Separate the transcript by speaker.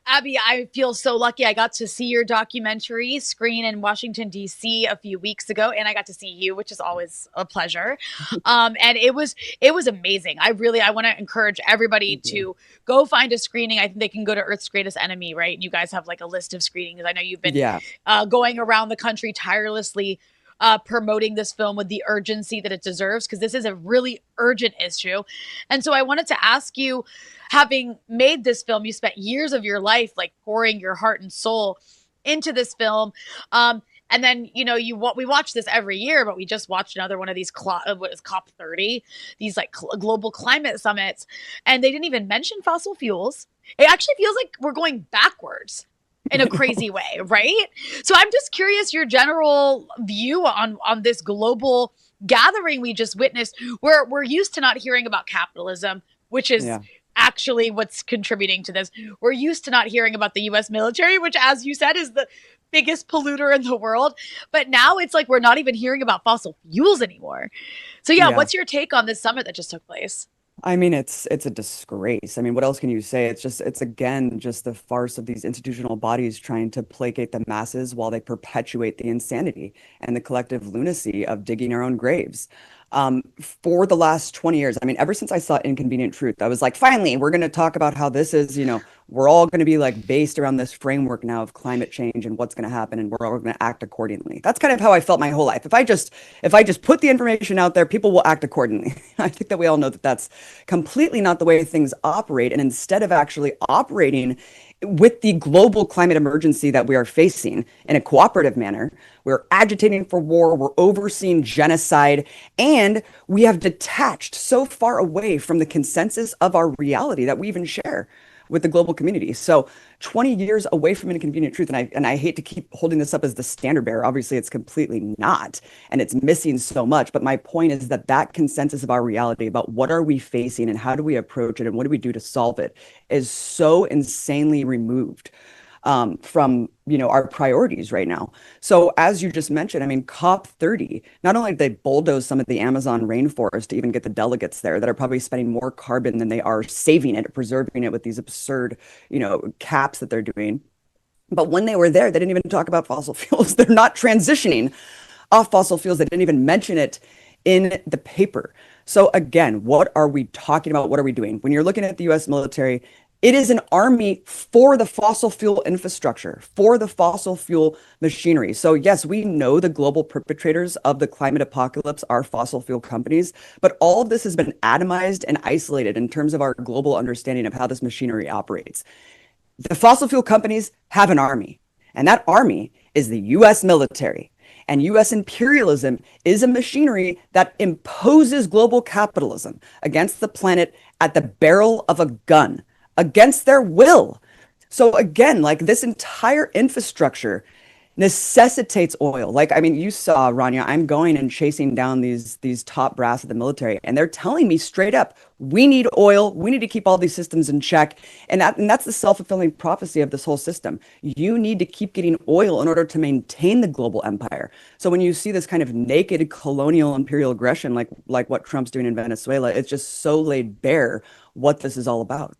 Speaker 1: Abby, I feel so lucky. I got to see your documentary screen in Washington, D.C. a few weeks ago, and I got to see you, which is always a pleasure. And it was amazing. I want to encourage everybody
Speaker 2: Thank you.
Speaker 1: to go find a screening. I think they can go to Earth's Greatest Enemy, right? You guys have like a list of screenings. I know you've been
Speaker 2: Yeah.
Speaker 1: going around the country tirelessly promoting this film with the urgency that it deserves, because this is a really urgent issue. And so I wanted to ask you, having made this film, you spent years of your life like pouring your heart and soul into this film. And then, we watch this every year, but we just watched another one of these what is COP 30, these like global climate summits, and they didn't even mention fossil fuels. It actually feels like we're going backwards in a
Speaker 2: I know.
Speaker 1: crazy way, right? So I'm just curious your general view on this global gathering we just witnessed. We're used to not hearing about capitalism, which is
Speaker 2: Yeah.
Speaker 1: actually what's contributing to this. We're used to not hearing about the US military, which, as you said, is the biggest polluter in the world. But now it's like we're not even hearing about fossil fuels anymore. So yeah,
Speaker 2: Yeah.
Speaker 1: what's your take on this summit that just took place?
Speaker 2: I mean, it's a disgrace. I mean, what else can you say? It's again just the farce of these institutional bodies trying to placate the masses while they perpetuate the insanity and the collective lunacy of digging our own graves. For the last 20 years, I mean, ever since I saw Inconvenient Truth, I was like, finally, we're going to talk about how this is, we're all going to be like based around this framework now of climate change and what's going to happen, and we're all going to act accordingly. That's kind of how I felt my whole life. If I just put the information out there, people will act accordingly. I think that we all know that that's completely not the way things operate. And instead of actually operating with the global climate emergency that we are facing in a cooperative manner, we're agitating for war, we're overseeing genocide, and we have detached so far away from the consensus of our reality that we even share with the global community. So 20 years away from Inconvenient Truth, and I hate to keep holding this up as the standard bearer. Obviously, it's completely not, and it's missing so much. But my point is that that consensus of our reality about what are we facing and how do we approach it and what do we do to solve it is so insanely removed from our priorities right now. So as you just mentioned, I mean, COP 30, not only did they bulldoze some of the Amazon rainforest to even get the delegates there that are probably spending more carbon than they are saving it, preserving it with these absurd, caps that they're doing. But when they were there, they didn't even talk about fossil fuels. They're not transitioning off fossil fuels. They didn't even mention it in the paper. So again, what are we talking about? What are we doing? When you're looking at the US military, it is an army for the fossil fuel infrastructure, for the fossil fuel machinery. So, yes, we know the global perpetrators of the climate apocalypse are fossil fuel companies, but all of this has been atomized and isolated in terms of our global understanding of how this machinery operates. The fossil fuel companies have an army, and that army is the US military. And US imperialism is a machinery that imposes global capitalism against the planet at the barrel of a gun, against their will. So again, like this entire infrastructure necessitates oil. Like, I mean, you saw, Rania, I'm going and chasing down these top brass of the military, and they're telling me straight up, we need oil, we need to keep all these systems in check. And that's the self-fulfilling prophecy of this whole system. You need to keep getting oil in order to maintain the global empire. So when you see this kind of naked colonial imperial aggression, like what Trump's doing in Venezuela, it's just so laid bare what this is all about.